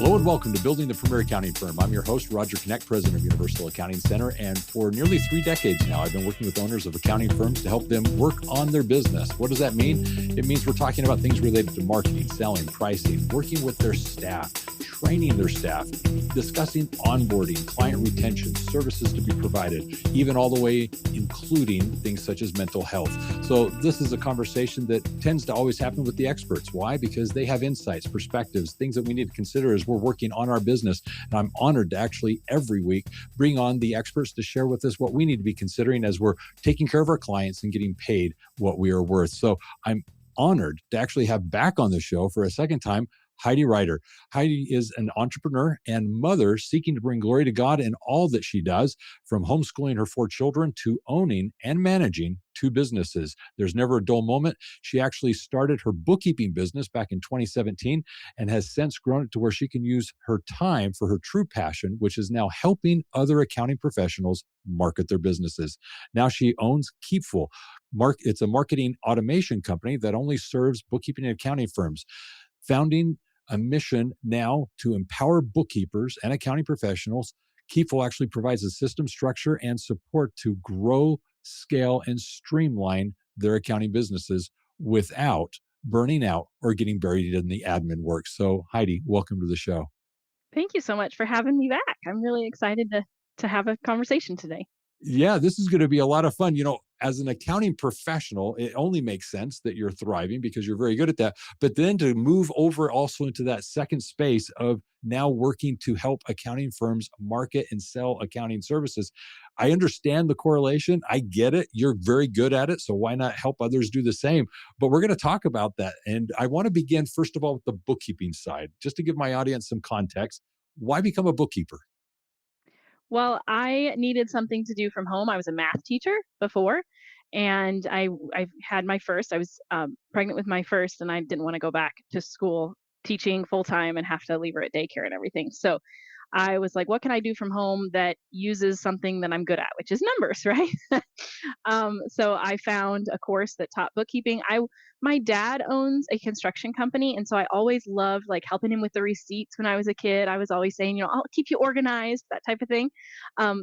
Hello and welcome to Building the Premier Accounting Firm. I'm your host, Roger Knecht, president of Universal Accounting Center. And for nearly 3 decades now, I've been working with owners of accounting firms to help them work on their business. What does that mean? It means we're talking about things related to marketing, selling, pricing, working with their staff, training their staff, discussing onboarding, client retention, services to be provided, even all the way including things such as mental health. So this is a conversation that tends to always happen with the experts. Why? Because they have insights, perspectives, things that we need to consider as we're working on our business. And I'm honored to actually every week bring on the experts to share with us what we need to be considering as we're taking care of our clients and getting paid what we are worth. So I'm honored to actually have back on the show for a second time Heidi Ryder. Heidi is an entrepreneur and mother seeking to bring glory to God in all that she does, from homeschooling her 4 children to owning and managing 2 businesses. There's never a dull moment. She actually started her bookkeeping business back in 2017 and has since grown it to where she can use her time for her true passion, which is now helping other accounting professionals market their businesses. Now she owns Keepful. It's a marketing automation company that only serves bookkeeping and accounting firms, founding a mission now to empower bookkeepers and accounting professionals. Keepful actually provides a system, structure, and support to grow, scale, and streamline their accounting businesses without burning out or getting buried in the admin work. So, Heidi, welcome to the show. Thank you so much for having me back. I'm really excited to have a conversation today. Yeah, this is going to be a lot of fun. As an accounting professional, it only makes sense that you're thriving because you're very good at that. But then to move over also into that second space of now working to help accounting firms market and sell accounting services. I understand the correlation. I get it. You're very good at it. So why not help others do the same? But we're going to talk about that. And I want to begin, first of all, with the bookkeeping side, just to give my audience some context. Why become a bookkeeper? Well, I needed something to do from home. I was a math teacher before, and I had my first. I was pregnant with my first, and I didn't want to go back to school teaching full time and have to leave her at daycare and everything. So I was like, what can I do from home that uses something that I'm good at, which is numbers, right? So I found a course that taught bookkeeping. My dad owns a construction company, and so I always loved like helping him with the receipts when I was a kid. I was always saying, I'll keep you organized, that type of thing.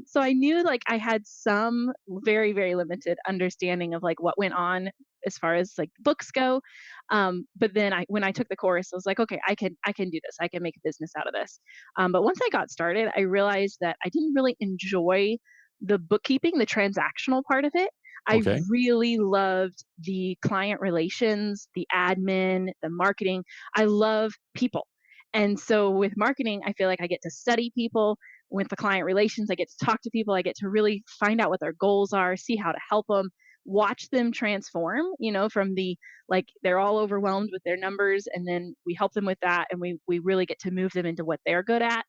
So I knew like I had some very, very limited understanding of like what went on as far as like books go. But then when I took the course, I was like, okay, I can do this. I can make a business out of this. But once I got started, I realized that I didn't really enjoy the bookkeeping, the transactional part of it. I Okay. really loved the client relations, the admin, the marketing. I love people. And so with marketing, I feel like I get to study people. With the client relations, I get to talk to people. I get to really find out what their goals are, see how to help them, watch them transform, from the like they're all overwhelmed with their numbers, and then we help them with that, and we really get to move them into what they're good at.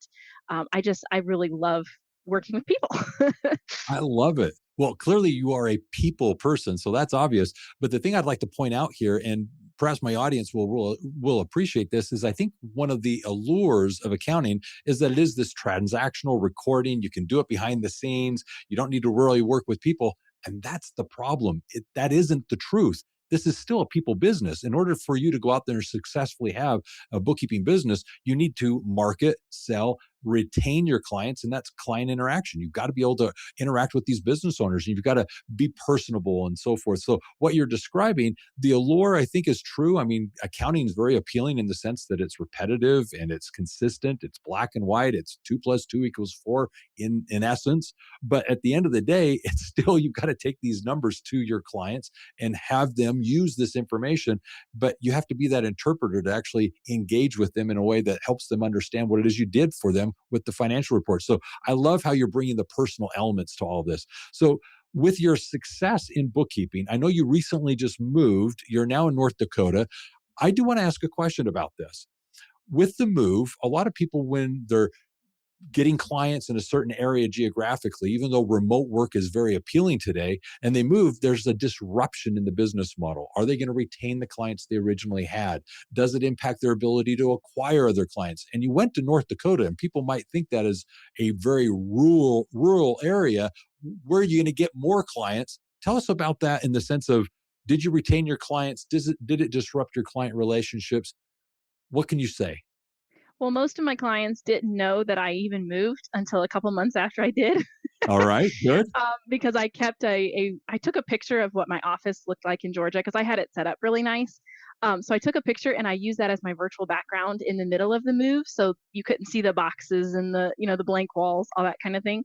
I really love working with people. I love it. Well, clearly you are a people person, so that's obvious. But the thing I'd like to point out here, and perhaps my audience will appreciate this, is I think one of the allures of accounting is that it is this transactional recording. You can do it behind the scenes. You don't need to really work with people. And that's the problem. That isn't the truth. This is still a people business. In order for you to go out there and successfully have a bookkeeping business, you need to market, sell, retain your clients, and that's client interaction. You've got to be able to interact with these business owners, and you've got to be personable and so forth. So what you're describing, the allure, I think, is true. I mean, accounting is very appealing in the sense that it's repetitive and it's consistent. It's black and white. It's 2 + 2 = 4 in essence. But at the end of the day, it's still, you've got to take these numbers to your clients and have them use this information. But you have to be that interpreter to actually engage with them in a way that helps them understand what it is you did for them with the financial report. So I love how you're bringing the personal elements to all of this. So with your success in bookkeeping, I know you recently just moved. You're now in North Dakota. I do want to ask a question about this. With the move, a lot of people, when they're getting clients in a certain area geographically, even though remote work is very appealing today, and they move, there's a disruption in the business model. Are they going to retain the clients they originally had? Does it impact their ability to acquire other clients? And you went to North Dakota, and people might think that is a very rural area. Where are you going to get more clients? Tell us about that in the sense of, did you retain your clients? Did it disrupt your client relationships? What can you say? Well, most of my clients didn't know that I even moved until a couple months after I did. All right, good. Because I kept I took a picture of what my office looked like in Georgia because I had it set up really nice. So I took a picture and I used that as my virtual background in the middle of the move, so you couldn't see the boxes and the blank walls, all that kind of thing.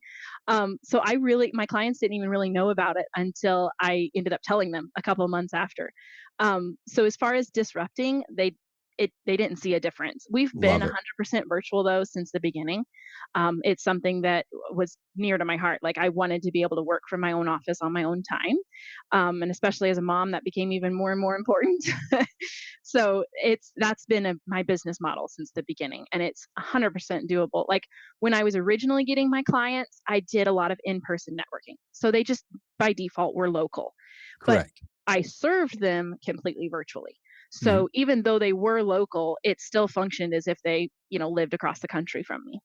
So my clients didn't even really know about it until I ended up telling them a couple of months after. So as far as disrupting, they didn't see a difference. We've been Love it. 100% virtual though since the beginning. It's something that was near to my heart. Like I wanted to be able to work from my own office on my own time, and especially as a mom, that became even more and more important. So that's been my business model since the beginning, and it's 100% doable. Like when I was originally getting my clients, I did a lot of in-person networking, so they just by default were local, but Correct. I served them completely virtually. Mhm. So even though they were local, it still functioned as if they lived across the country from me.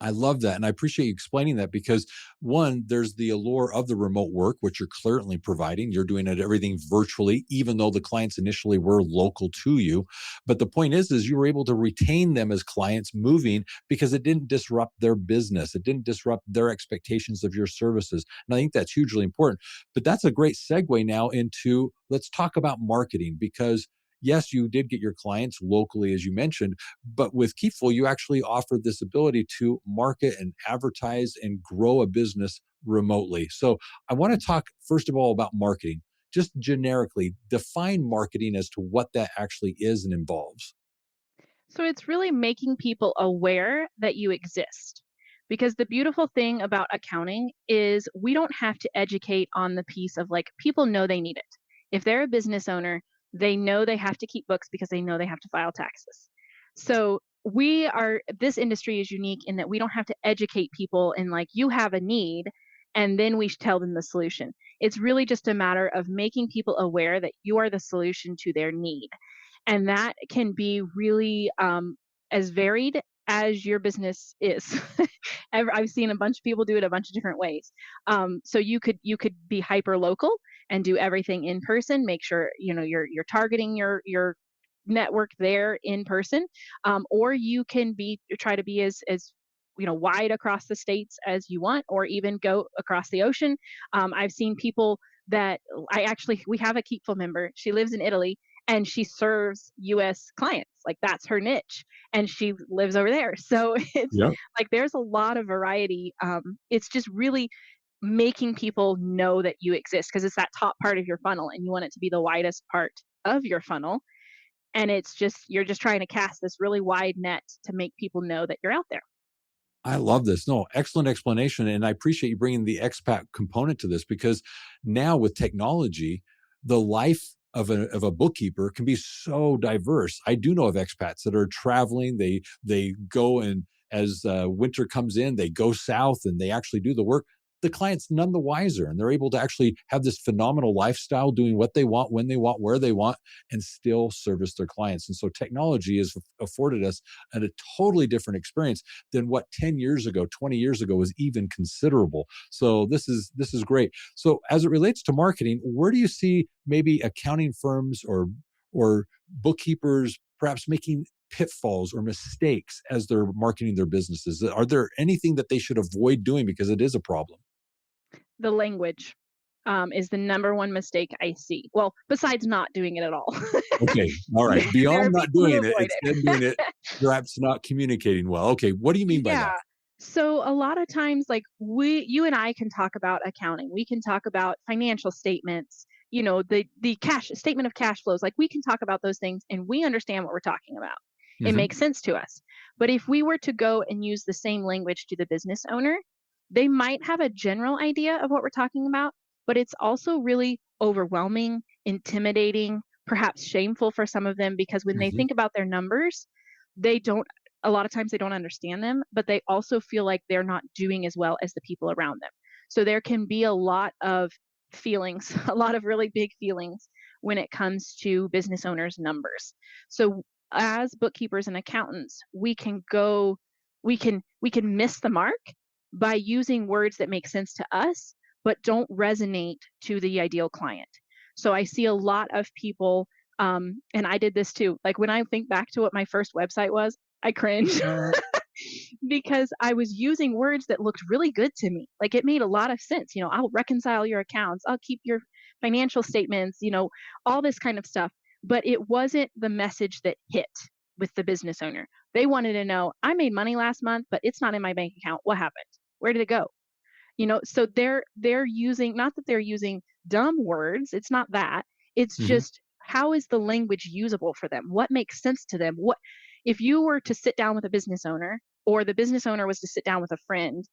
I love that. And I appreciate you explaining that because one, there's the allure of the remote work, which you're currently providing. You're doing it everything virtually, even though the clients initially were local to you. But the point is you were able to retain them as clients moving because it didn't disrupt their business. It didn't disrupt their expectations of your services. And I think that's hugely important. But that's a great segue now into let's talk about marketing because yes, you did get your clients locally, as you mentioned, but with Keepful, you actually offer this ability to market and advertise and grow a business remotely. So I want to talk, first of all, about marketing. Just generically, define marketing as to what that actually is and involves. So it's really making people aware that you exist. Because the beautiful thing about accounting is we don't have to educate on the piece of like people know they need it. If they're a business owner, they know they have to keep books because they know they have to file taxes. So this industry is unique in that we don't have to educate people in like you have a need and then we tell them the solution. It's really just a matter of making people aware that you are the solution to their need, and that can be really as varied as your business is. I've seen a bunch of people do it a bunch of different ways. So you could be hyper local and do everything in person. Make sure you're targeting your network there in person, or you can be try to be as wide across the states as you want, or even go across the ocean. I've seen people that we have a Keepful member. She lives in Italy and she serves US clients. Like that's her niche and she lives over there. So it's Yep. like there's a lot of variety. It's just really making people know that you exist because it's that top part of your funnel and you want it to be the widest part of your funnel. And you're just trying to cast this really wide net to make people know that you're out there. I love this. No, excellent explanation. And I appreciate you bringing the expat component to this because now with technology, the life of a bookkeeper can be so diverse. I do know of expats that are traveling. They go and as winter comes in, they go south and they actually do the work. The client's none the wiser, and they're able to actually have this phenomenal lifestyle, doing what they want, when they want, where they want, and still service their clients. And so technology has afforded us a totally different experience than what 10 years ago, 20 years ago was even considerable. So this is great. So as it relates to marketing, where do you see maybe accounting firms or bookkeepers perhaps making pitfalls or mistakes as they're marketing their businesses? Are there anything that they should avoid doing because it is a problem? The language is the number one mistake I see. Well, besides not doing it at all. Okay. All right. There Beyond are not people who doing it, avoid it's them doing it. it, perhaps not communicating well. Okay. What do you mean by that? Yeah. So a lot of times, like you and I can talk about accounting. We can talk about financial statements, the cash statement of cash flows. Like we can talk about those things and we understand what we're talking about. It Mhm. makes sense to us. But if we were to go and use the same language to the business owner, they might have a general idea of what we're talking about, but it's also really overwhelming, intimidating, perhaps shameful for some of them because when they Mhm. think about their numbers, they don't a lot of times they don't understand them, but they also feel like they're not doing as well as the people around them. So there can be a lot of feelings, a lot of really big feelings when it comes to business owners' numbers. So as bookkeepers and accountants, we can miss the mark by using words that make sense to us but don't resonate to the ideal client. So I see a lot of people, and I did this too. Like when I think back to what my first website was, I cringe because I was using words that looked really good to me. Like it made a lot of sense. I'll reconcile your accounts, I'll keep your financial statements, all this kind of stuff. But it wasn't the message that hit with the business owner. They wanted to know, I made money last month, but it's not in my bank account. What happened? Where did it go? So they're using, not that they're using dumb words, it's not that. It's Mhm. just, how is the language usable for them? What makes sense to them? What if you were to sit down with a business owner, or the business owner was to sit down with a friend,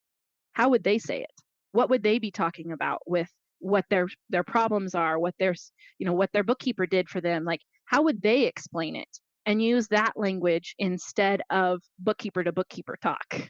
how would they say it? What would they be talking about with what their problems are, what their bookkeeper did for them? Like, how would they explain it and use that language instead of bookkeeper to bookkeeper talk?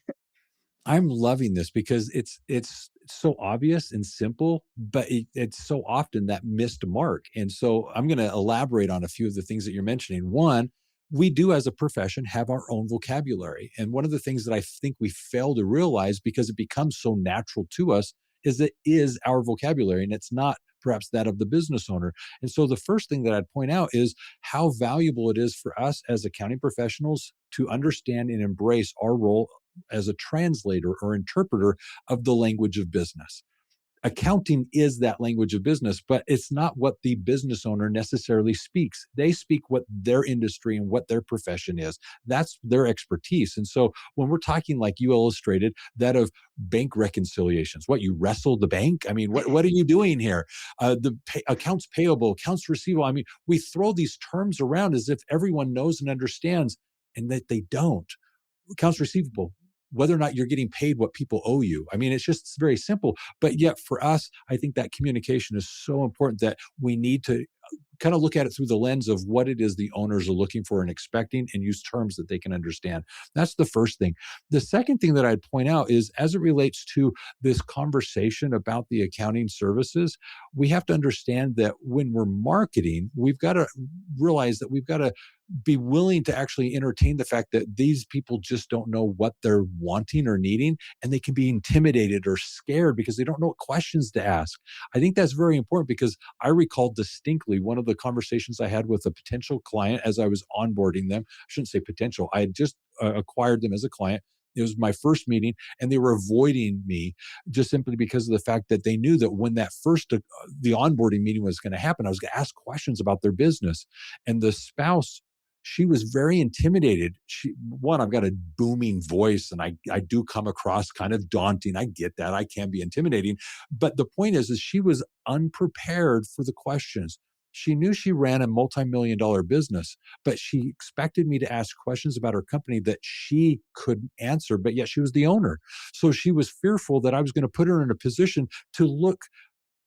I'm loving this because it's so obvious and simple, but it's so often that missed mark. And so I'm going to elaborate on a few of the things that you're mentioning. One, we do as a profession have our own vocabulary. And one of the things that I think we fail to realize because it becomes so natural to us is our vocabulary, and it's not perhaps that of the business owner. And so the first thing that I'd point out is how valuable it is for us as accounting professionals to understand and embrace our role as a translator or interpreter of the language of business. Accounting is that language of business, but it's not what the business owner necessarily speaks. They speak what their industry and what their profession is. That's their expertise. And so when we're talking, like you illustrated, that of bank reconciliations, what, you wrestle the bank? I mean, what are you doing here? Accounts payable, accounts receivable. I mean, we throw these terms around as if everyone knows and understands, and that they don't. Accounts receivable, whether or not you're getting paid what people owe you. I mean, it's very simple. But yet for us, I think that communication is so important that we need to kind of look at it through the lens of what it is the owners are looking for and expecting, and use terms that they can understand. That's the first thing. The second thing that I'd point out is, as it relates to this conversation about the accounting services, we have to understand that when we're marketing, we've got to realize that we've got to be willing to actually entertain the fact that these people just don't know what they're wanting or needing, and they can be intimidated or scared because they don't know what questions to ask. I think that's very important because I recall distinctly one of the conversations I had with a potential client as I was onboarding them. I shouldn't say potential, I had just acquired them as a client. It was my first meeting, and they were avoiding me just simply because of the fact that they knew that when that first the onboarding meeting was going to happen, I was going to ask questions about their business. And the spouse, she was very intimidated. I've got a booming voice, and I do come across kind of daunting. I get that. I can be intimidating. But the point is she was unprepared for the questions. She knew she ran a multi-million dollar business, but she expected me to ask questions about her company that she couldn't answer, but yet she was the owner. So she was fearful that I was going to put her in a position to look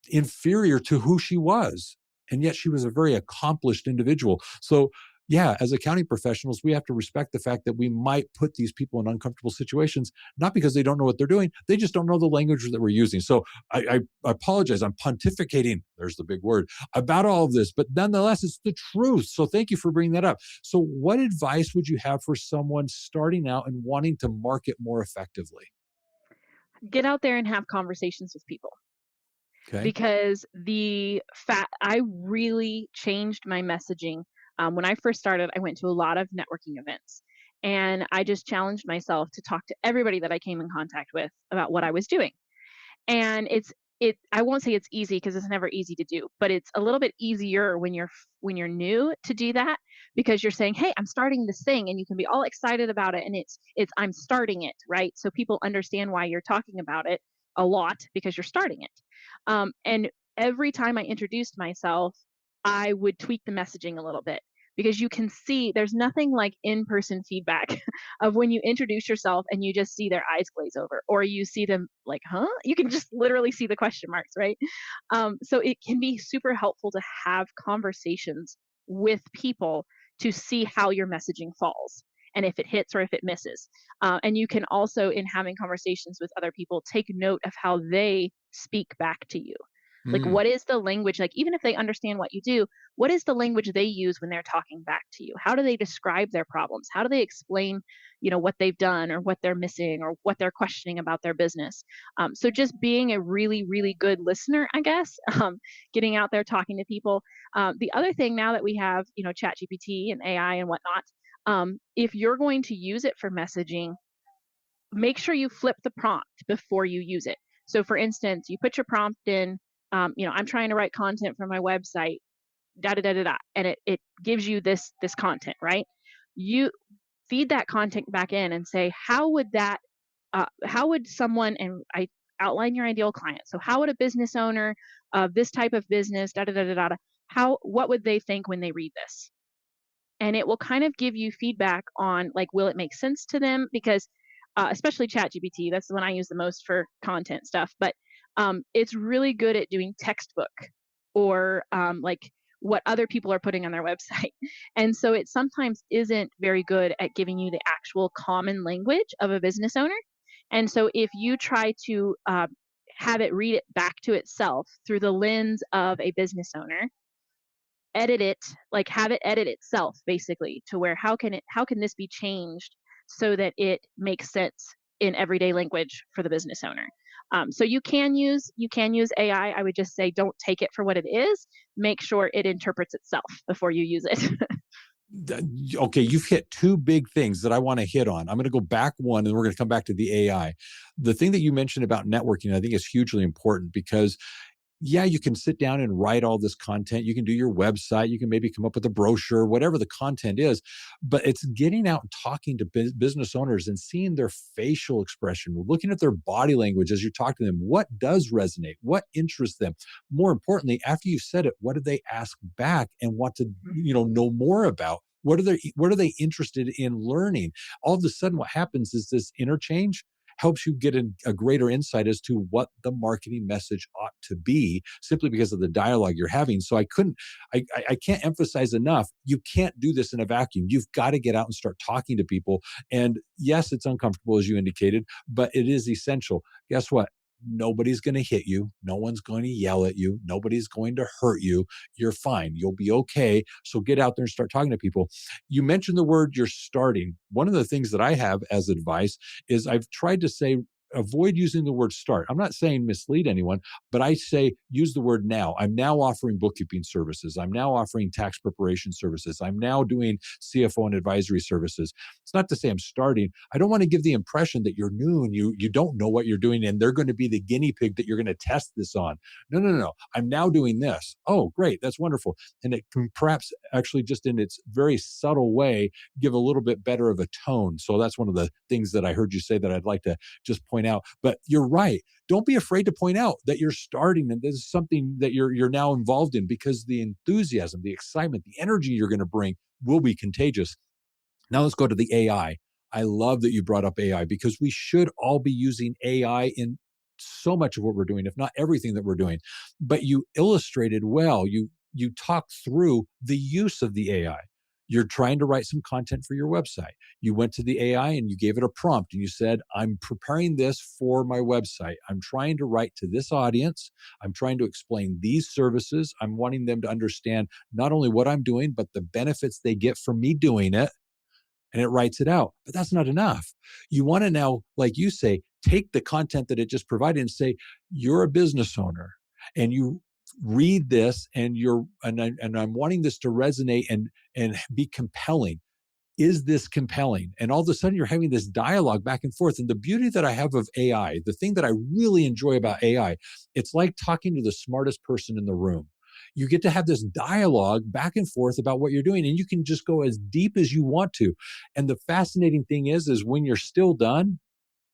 inferior to who she was. And yet she was a very accomplished individual. So, yeah, as accounting professionals, we have to respect the fact that we might put these people in uncomfortable situations, not because they don't know what they're doing, they just don't know the language that we're using. So I apologize. I'm pontificating, there's the big word, about all of this, but nonetheless, it's the truth. So thank you for bringing that up. So, what advice would you have for someone starting out and wanting to market more effectively? Get out there and have conversations with people, Okay. because I really changed my messaging. When I first started, I went to a lot of networking events, and I just challenged myself to talk to everybody that I came in contact with about what I was doing. And I won't say it's easy, because it's never easy to do, but it's a little bit easier when you're new to do that, because you're saying, "Hey, I'm starting this thing," and you can be all excited about it, and it's I'm starting it, right? So people understand why you're talking about it a lot, because you're starting it. And every time I introduced myself, I would tweak the messaging a little bit, because you can see there's nothing like in-person feedback of when you introduce yourself and you just see their eyes glaze over, or you see them like, huh? You can just literally see the question marks, right? So it can be super helpful to have conversations with people to see how your messaging falls, and if it hits or if it misses. And you can also, in having conversations with other people, take note of how they speak back to you. Like, Mm. what is the language? Like, even if they understand what you do, what is the language they use when they're talking back to you? How do they describe their problems? How do they explain, what they've done, or what they're missing, or what they're questioning about their business? So just being a really, really good listener, I guess, getting out there talking to people. The other thing, now that we have, ChatGPT and AI and whatnot, If you're going to use it for messaging, make sure you flip the prompt before you use it. So, for instance, you put your prompt in, I'm trying to write content for my website, da da da da da, and it gives you this content, right? You feed that content back in and say, how would someone, and I outline your ideal client. So, how would a business owner of this type of business, da da da da da, what would they think when they read this? And it will kind of give you feedback on, like, will it make sense to them? Because especially ChatGPT, that's the one I use the most for content stuff. But it's really good at doing textbook or like what other people are putting on their website. And so it sometimes isn't very good at giving you the actual common language of a business owner. And so if you try to have it read it back to itself through the lens of a business owner, edit it, like have it edit itself basically to where how can this be changed so that it makes sense in everyday language for the business owner. So you can use AI. I would just say don't take it for what it is. Make sure it interprets itself before you use it. Okay, you've hit two big things that I want to hit on. I'm going to go back one and we're going to come back to the AI. The thing that you mentioned about networking, I think is hugely important because yeah, you can sit down and write all this content. You can do your website. You can maybe come up with a brochure, whatever the content is. But it's getting out and talking to business owners and seeing their facial expression, looking at their body language as you talk to them. What does resonate? What interests them? More importantly, after you've said it, what do they ask back and want to, know more about? What are they interested in learning? All of a sudden, what happens is this interchange helps you get a greater insight as to what the marketing message ought to be simply because of the dialogue you're having. So I can't emphasize enough, you can't do this in a vacuum. You've got to get out and start talking to people. And yes, it's uncomfortable, as you indicated, but it is essential. Guess what? Nobody's going to hit you. No one's going to yell at you. Nobody's going to hurt you. You're fine. You'll be okay. So get out there and start talking to people. You mentioned the word you're starting. One of the things that I have as advice is I've tried to say, avoid using the word start. I'm not saying mislead anyone, but I say use the word now. I'm now offering bookkeeping services. I'm now offering tax preparation services. I'm now doing CFO and advisory services. It's not to say I'm starting. I don't want to give the impression that you're new and you don't know what you're doing and they're going to be the guinea pig that you're going to test this on. No, no, no, no. I'm now doing this. Oh, great. That's wonderful. And it can perhaps actually just in its very subtle way give a little bit better of a tone. So that's one of the things that I heard you say that I'd like to just point out. But you're right. Don't be afraid to point out that you're starting and this is something that you're now involved in because the enthusiasm, the excitement, the energy you're going to bring will be contagious. Now let's go to the AI. I love that you brought up AI because we should all be using AI in so much of what we're doing, if not everything that we're doing. But you illustrated well. You talked through the use of the AI. You're trying to write some content for your website. You went to the AI and you gave it a prompt and you said, I'm preparing this for my website. I'm trying to write to this audience. I'm trying to explain these services. I'm wanting them to understand not only what I'm doing, but the benefits they get from me doing it, and it writes it out. But that's not enough. You want to now, like you say, take the content that it just provided and say, you're a business owner and you read this and I'm wanting this to resonate and be compelling. Is this compelling? And all of a sudden you're having this dialogue back and forth. And the beauty that I have of AI, the thing that I really enjoy about AI, it's like talking to the smartest person in the room. You get to have this dialogue back and forth about what you're doing, and you can just go as deep as you want to. And the fascinating thing is when you're still done,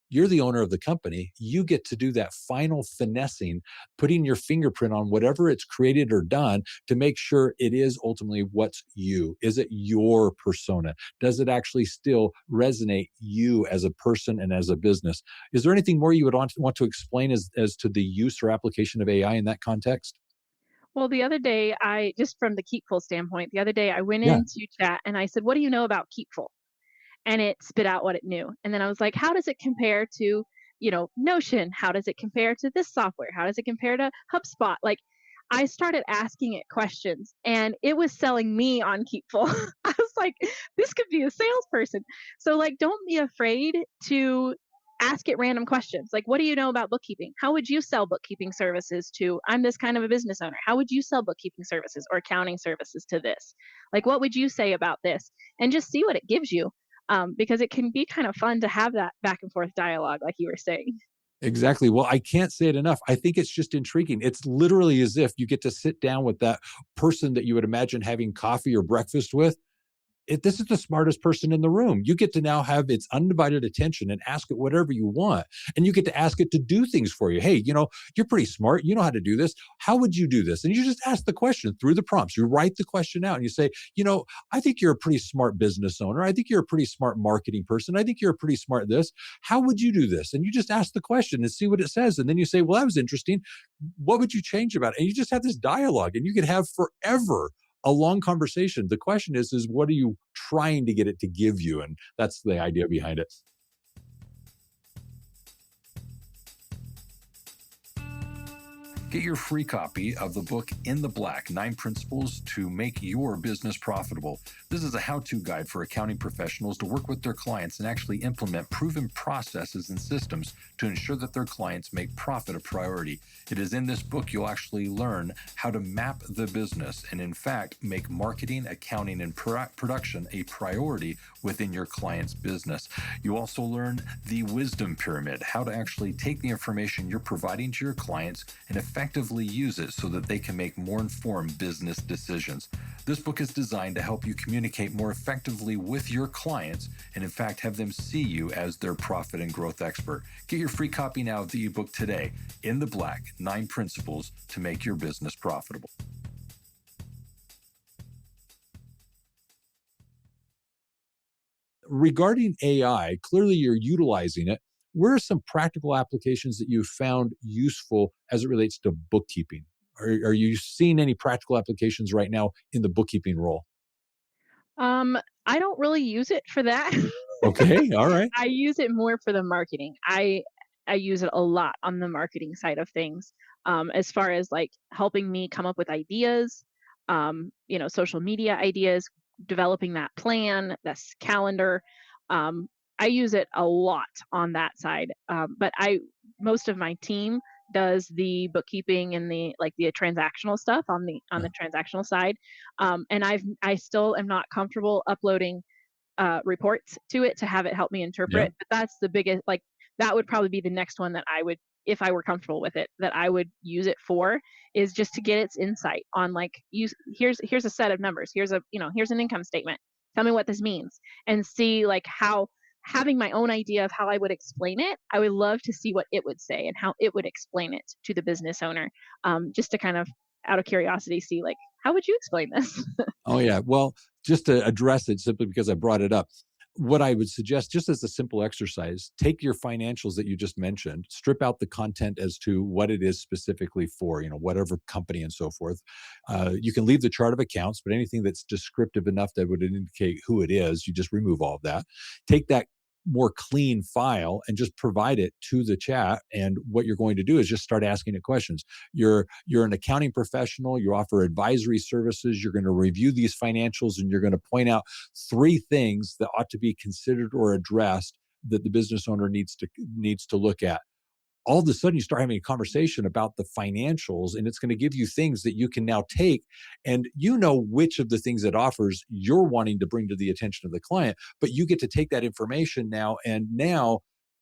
you're the owner of the company. You get to do that final finessing, putting your fingerprint on whatever it's created or done to make sure it is ultimately what's you. Is it your persona? Does it actually still resonate you as a person and as a business? Is there anything more you would want to explain as to the use or application of AI in that context? Well, the other day, I just from the Keepful standpoint, the other day I went Yeah. into chat and I said, "What do you know about Keepful?" And it spit out what it knew. And then I was like, "How does it compare to, Notion? How does it compare to this software? How does it compare to HubSpot?" Like, I started asking it questions, and it was selling me on Keepful. I was like, "This could be a salesperson." So, like, don't be afraid to ask it random questions. Like, what do you know about bookkeeping? How would you sell bookkeeping services to, I'm this kind of a business owner. How would you sell bookkeeping services or accounting services to this? Like, what would you say about this? And just see what it gives you. Because it can be kind of fun to have that back and forth dialogue, like you were saying. Exactly. Well, I can't say it enough. I think it's just intriguing. It's literally as if you get to sit down with that person that you would imagine having coffee or breakfast with. This is the smartest person in the room. You get to now have its undivided attention and ask it whatever you want. And you get to ask it to do things for you. Hey, you're pretty smart. You know how to do this. How would you do this? And you just ask the question through the prompts. You write the question out and you say, I think you're a pretty smart business owner. I think you're a pretty smart marketing person. I think you're a pretty smart this. How would you do this? And you just ask the question and see what it says. And then you say, well, that was interesting. What would you change about it? And you just have this dialogue and you could have forever a long conversation. The question is what are you trying to get it to give you? And that's the idea behind it. Get your free copy of the book In the Black, 9 Principles to Make Your Business Profitable. This is a how-to guide for accounting professionals to work with their clients and actually implement proven processes and systems to ensure that their clients make profit a priority. It is in this book you'll actually learn how to map the business and, in fact, make marketing, accounting, and production a priority within your client's business. You also learn the wisdom pyramid, how to actually take the information you're providing to your clients and effectively use it so that they can make more informed business decisions. This book is designed to help you communicate more effectively with your clients and, in fact, have them see you as their profit and growth expert. Get your free copy now of the ebook today, In the Black, 9 Principles to Make Your Business Profitable. Regarding AI, clearly you're utilizing it. Where are some practical applications that you've found useful as it relates to bookkeeping? Are you seeing any practical applications right now in the bookkeeping role? Um, I don't really use it for that. Okay, all right. I use it more for the marketing. I use it a lot on the marketing side of things, as far as like helping me come up with ideas, social media ideas, developing that plan, this calendar. Um, I use it a lot on that side. But I most of my team does the bookkeeping and the transactional stuff on Yeah. the transactional side. And I still am not comfortable uploading reports to it to have it help me Yeah. interpret. But that's the biggest, like, that would probably be the next one that I would, if I were comfortable with it, that I would use it for, is just to get its insight on, like, here's a set of numbers. Here's an income statement. Tell me what this means, and see like how, having my own idea of how I would explain it, I would love to see what it would say and how it would explain it to the business owner. Just to kind of, out of curiosity, see like, how would you explain this? Oh, yeah. Well, just to address it simply because I brought it up, what I would suggest, just as a simple exercise, take your financials that you just mentioned, strip out the content as to what it is specifically for, whatever company and so forth. You can leave the chart of accounts, but anything that's descriptive enough that would indicate who it is, you just remove all of that. Take that more clean file and just provide it to the chat. And what you're going to do is just start asking it questions. You're an accounting professional, you offer advisory services, you're going to review these financials and you're going to point out 3 things that ought to be considered or addressed that the business owner needs to look at. All of a sudden you start having a conversation about the financials, and it's going to give you things that you can now take, and which of the things it offers you're wanting to bring to the attention of the client, but you get to take that information now and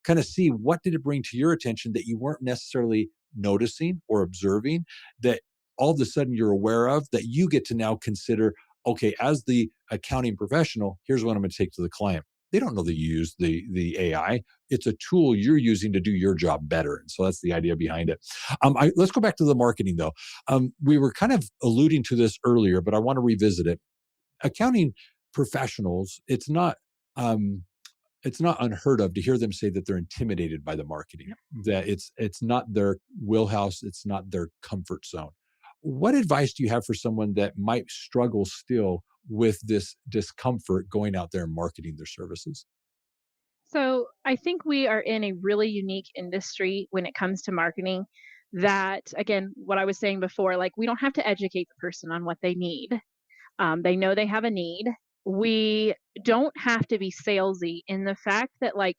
kind of see what did it bring to your attention that you weren't necessarily noticing or observing, that all of a sudden you're aware of, that you get to now consider, okay, as the accounting professional, here's what I'm going to take to the client. They don't know that you use the AI. It's a tool you're using to do your job better. And so that's the idea behind it. Let's go back to the marketing though. We were kind of alluding to this earlier, but I want to revisit it. Accounting professionals, it's not unheard of to hear them say that they're intimidated by the marketing, that it's not their wheelhouse, it's not their comfort zone. What advice do you have for someone that might struggle still with this discomfort going out there and marketing their services? So I think we are in a really unique industry when it comes to marketing. That, again, what I was saying before, like, we don't have to educate the person on what they need. They know they have a need. We don't have to be salesy in the fact that, like,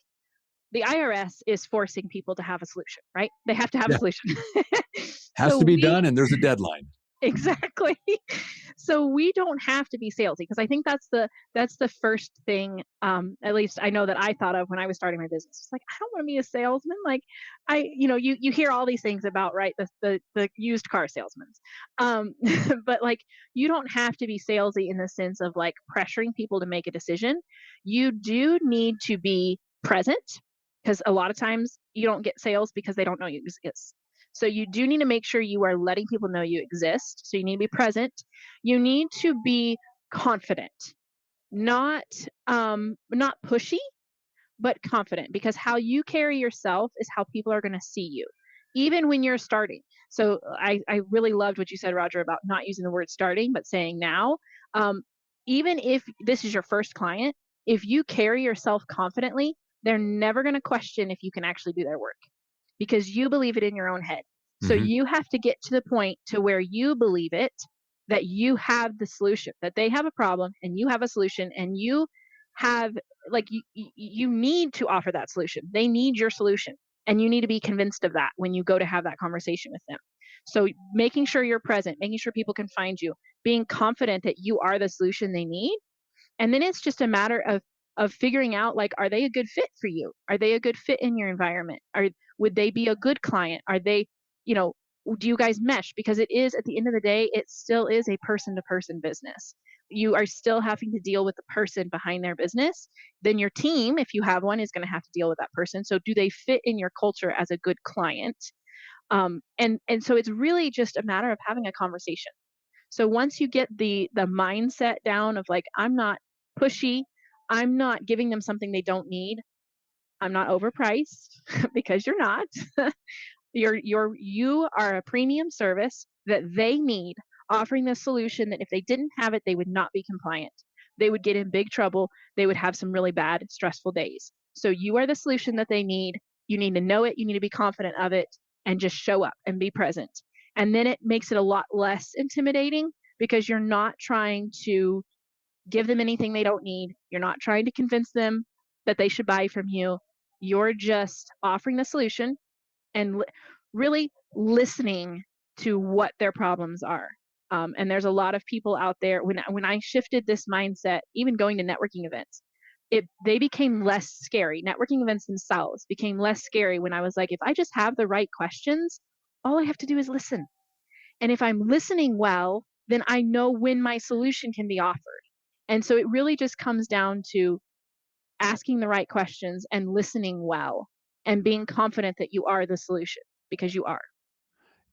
the IRS is forcing people to have a solution, right? They have to have a Yeah. solution. Has So to be we done, and there's a deadline. exactly. So we don't have to be salesy, because I think that's the first thing, at least I know that I thought of when I was starting my business. It's like, I don't want to be a salesman. Like, you hear all these things about, right, the used car salesmen. But like, you don't have to be salesy in the sense of like pressuring people to make a decision. You do need to be present, because a lot of times you don't get sales because they don't know you exist. So you do need to make sure you are letting people know you exist. So you need to be present. You need to be confident, not not pushy, but confident, because how you carry yourself is how people are going to see you, even when you're starting. So I really loved what you said, Roger, about not using the word starting, but saying now. Um, Even if this is your first client, if you carry yourself confidently, they're never going to question if you can actually do their work, because you believe it in your own head. So Mhm. you have to get to the point to where you believe it, that you have the solution, that they have a problem and you have a solution, and you have, like, you need to offer that solution. They need your solution, and you need to be convinced of that when you go to have that conversation with them. So making sure you're present, making sure people can find you, being confident that you are the solution they need. And then it's just a matter of figuring out, like, are they a good fit for you? Are they a good fit in your environment? Would they be a good client? Are they, you know, do you guys mesh? Because it is, at the end of the day, it still is a person to person business. You are still having to deal with the person behind their business. Then your team, if you have one, is going to have to deal with that person. So do they fit in your culture as a good client? And so it's really just a matter of having a conversation. So once you get the mindset down of like, I'm not pushy, I'm not giving them something they don't need, I'm not overpriced because you're not. You are a premium service that they need, offering the solution that if they didn't have it, they would not be compliant. They would get in big trouble. They would have some really bad, stressful days. So you are the solution that they need. You need to know it. You need to be confident of it, and just show up and be present. And then it makes it a lot less intimidating, because you're not trying to give them anything they don't need. You're not trying to convince them that they should buy from you. You're just offering the solution, and really listening to what their problems are. And there's a lot of people out there. When I shifted this mindset, even going to networking events, they became less scary. Networking events themselves became less scary when I was like, if I just have the right questions, all I have to do is listen. And if I'm listening well, then I know when my solution can be offered. And so it really just comes down to asking the right questions and listening well, and being confident that you are the solution, because you are.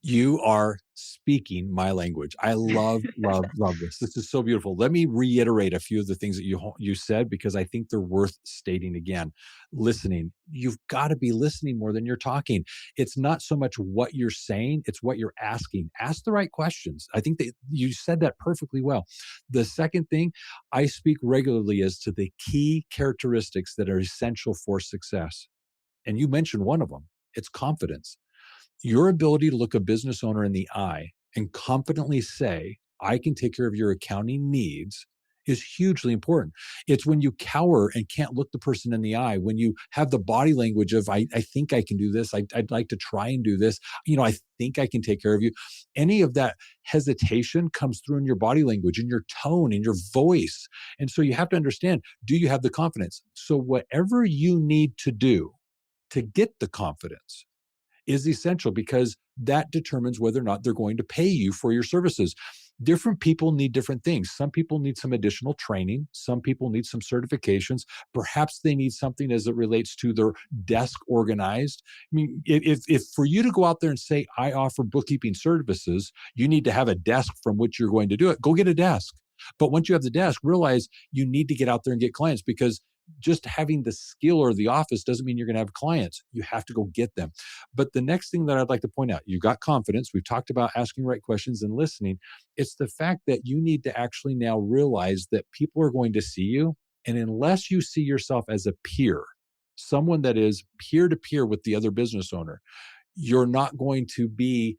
You are speaking my language. I love, love, love this. This is so beautiful. Let me reiterate a few of the things that you said, because I think they're worth stating again. Listening. You've got to be listening more than you're talking. It's not so much what you're saying, it's what you're asking. Ask the right questions. I think that you said that perfectly well. The second thing I speak regularly is to the key characteristics that are essential for success. And you mentioned one of them. It's confidence. Your ability to look a business owner in the eye and confidently say, I can take care of your accounting needs, is hugely important. It's when you cower and can't look the person in the eye, when you have the body language of, I think I can do this. I'd like to try and do this. I think I can take care of you. Any of that hesitation comes through in your body language, in your tone, in your voice. And so you have to understand, do you have the confidence? So whatever you need to do to get the confidence is essential, because that determines whether or not they're going to pay you for your services. Different people need different things. Some people need some additional training. Some people need some certifications. Perhaps they need something as it relates to their desk organized. I mean, if for you to go out there and say, I offer bookkeeping services, you need to have a desk from which you're going to do it. Go get a desk. But once you have the desk, realize you need to get out there and get clients, because just having the skill or the office doesn't mean you're going to have clients. You have to go get them. But the next thing that I'd like to point out, you got confidence. We've talked about asking right questions and listening. It's the fact that you need to actually now realize that people are going to see you. And unless you see yourself as a peer, someone that is peer to peer with the other business owner, you're not going to be,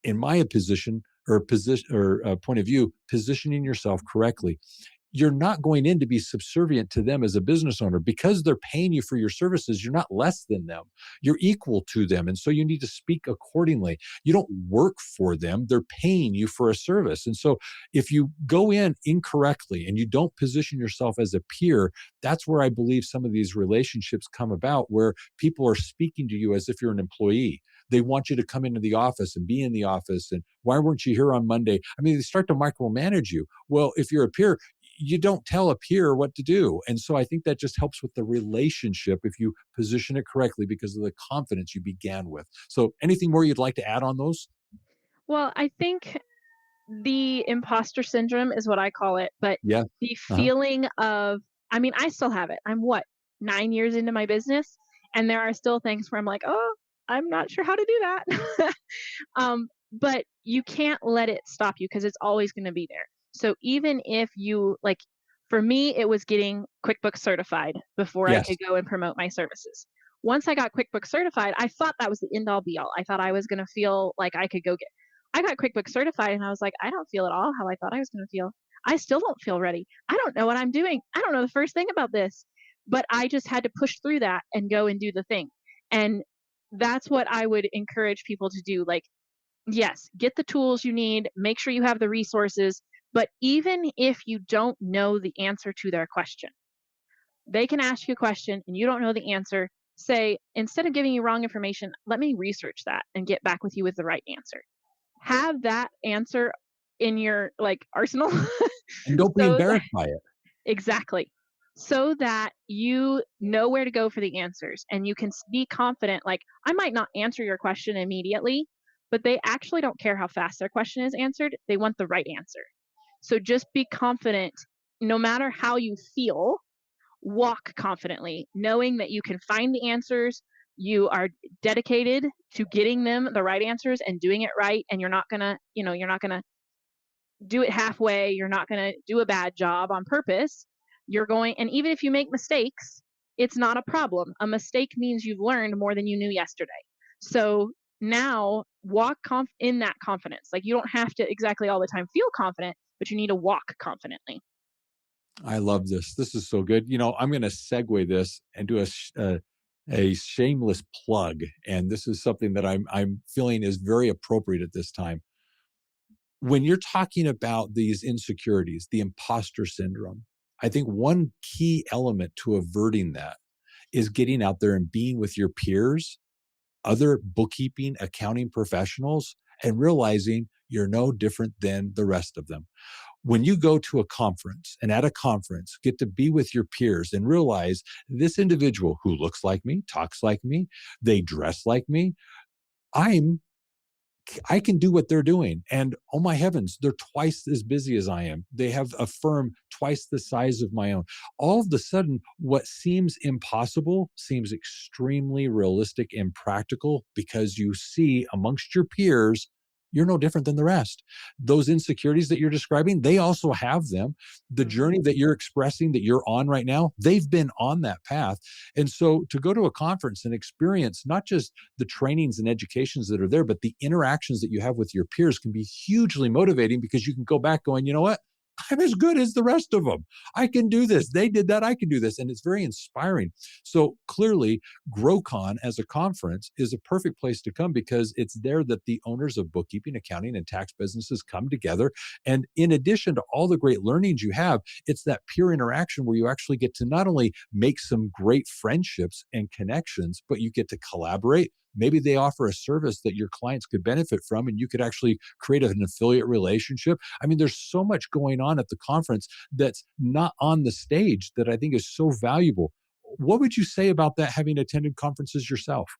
in my position or point of view, positioning yourself correctly. you're not going in to be subservient to them as a business owner. Because they're paying you for your services, you're not less than them. You're equal to them. And so you need to speak accordingly. You don't work for them. They're paying you for a service. And so if you go in incorrectly and you don't position yourself as a peer, that's where I believe some of these relationships come about, where people are speaking to you as if you're an employee. They want you to come into the office and be in the office. And why weren't you here on Monday? I mean, they start to micromanage you. Well, if you're a peer, you don't tell a peer what to do. And so I think that just helps with the relationship if you position it correctly because of the confidence you began with. So anything more you'd like to add on those? Well, I think the imposter syndrome is what I call it, but Yeah. the Uh-huh. feeling of, I mean, I still have it. I'm what, 9 years into my business, and there are still things where I'm like, oh, I'm not sure how to do that. But you can't let it stop you because it's always going to be there. So even if you like, for me, it was getting QuickBooks certified before I Yes. could go and promote my services. Once I got QuickBooks certified, I thought that was the end all be all. I thought I was going to feel like I could go get. I got QuickBooks certified and I was like, I don't feel at all how I thought I was going to feel. I still don't feel ready. I don't know what I'm doing. I don't know the first thing about this. But I just had to push through that and go and do the thing. And that's what I would encourage people to do. Like, yes, get the tools you need, make sure you have the resources, but even if you don't know the answer to their question, they can ask you a question and you don't know the answer. Say, instead of giving you wrong information, let me research that and get back with you with the right answer. Have that answer in your like arsenal. And don't be so embarrassed by it. Exactly. So that you know where to go for the answers and you can be confident. Like, I might not answer your question immediately, but they actually don't care how fast their question is answered. They want the right answer. So just be confident no matter how you feel, walk confidently, knowing that you can find the answers. You are dedicated to getting them the right answers and doing it right. And you're not going to, you're not going to do it halfway. You're not going to do a bad job on purpose. You're going, and even if you make mistakes, it's not a problem. A mistake means you've learned more than you knew yesterday. So now walk in that confidence. Like, you don't have to exactly all the time feel confident, but you need to walk confidently. I love this. This is so good. I'm going to segue this and do a shameless plug. And this is something that I'm feeling is very appropriate at this time. When you're talking about these insecurities, the imposter syndrome, I think one key element to averting that is getting out there and being with your peers, other bookkeeping, accounting professionals, and realizing you're no different than the rest of them. When you go to a conference and at a conference, get to be with your peers and realize this individual who looks like me, talks like me, they dress like me, I can do what they're doing. And oh my heavens, they're twice as busy as I am. They have a firm twice the size of my own. All of a sudden, what seems impossible seems extremely realistic and practical because you see amongst your peers, you're no different than the rest. Those insecurities that you're describing, they also have them. The journey that you're expressing that you're on right now, they've been on that path. And so to go to a conference and experience not just the trainings and educations that are there, but the interactions that you have with your peers can be hugely motivating because you can go back going, you know what? I'm as good as the rest of them. I can do this. They did that. I can do this. And it's very inspiring. So clearly, GrowCon as a conference is a perfect place to come because it's there that the owners of bookkeeping, accounting, and tax businesses come together. And in addition to all the great learnings you have, it's that peer interaction where you actually get to not only make some great friendships and connections, but you get to collaborate. Maybe they offer a service that your clients could benefit from, and you could actually create an affiliate relationship. I mean, there's so much going on at the conference that's not on the stage that I think is so valuable. What would you say about that, having attended conferences yourself?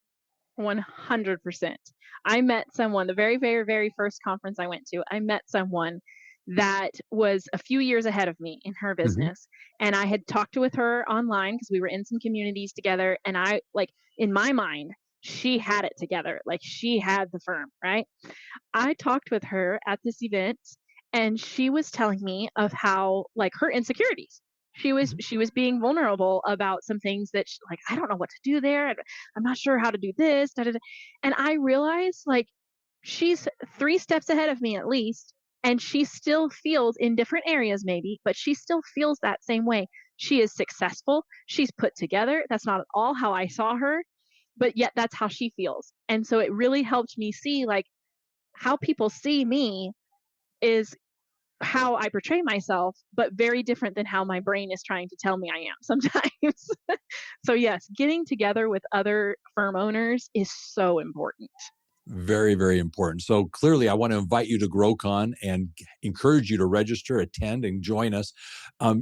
100%. I met someone, the very, very, very first conference I went to, I met someone that was a few years ahead of me in her Mhm. business. And I had talked with her online because we were in some communities together. And I, like, in my mind, she had it together. Like, she had the firm, right? I talked with her at this event and she was telling me of how, like, her insecurities. Mhm. She was being vulnerable about some things that like, I don't know what to do there. I'm not sure how to do this. Da, da, da. And I realized, like, she's 3 steps ahead of me at least, And she still feels in different areas maybe, but she still feels that same way. She is successful. She's put together. That's not at all how I saw her, but yet that's how she feels. And so it really helped me see like how people see me is how I portray myself, but very different than how my brain is trying to tell me I am sometimes. So yes, getting together with other firm owners is so important. Very, very important. So clearly, I want to invite you to GrowCon and encourage you to register, attend, and join us.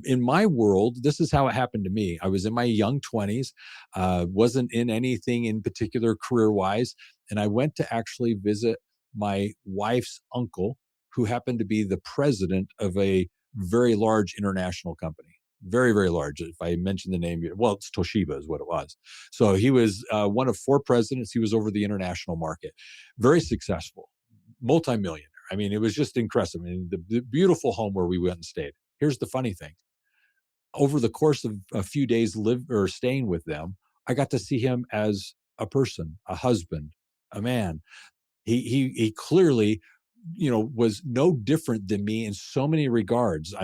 In my world, this is how it happened to me. I was in my young 20s, wasn't in anything in particular career wise. And I went to actually visit my wife's uncle, who happened to be the president of a very large international company. Very, very large. If I mention the name, well, it's Toshiba is what it was. So he was one of four presidents. He was over the international market, very successful, multimillionaire. I mean, it was just impressive. I mean, the beautiful home where we went and stayed. Here's the funny thing: over the course of a few days, live or staying with them, I got to see him as a person, a husband, a man. He clearly, was no different than me in so many regards.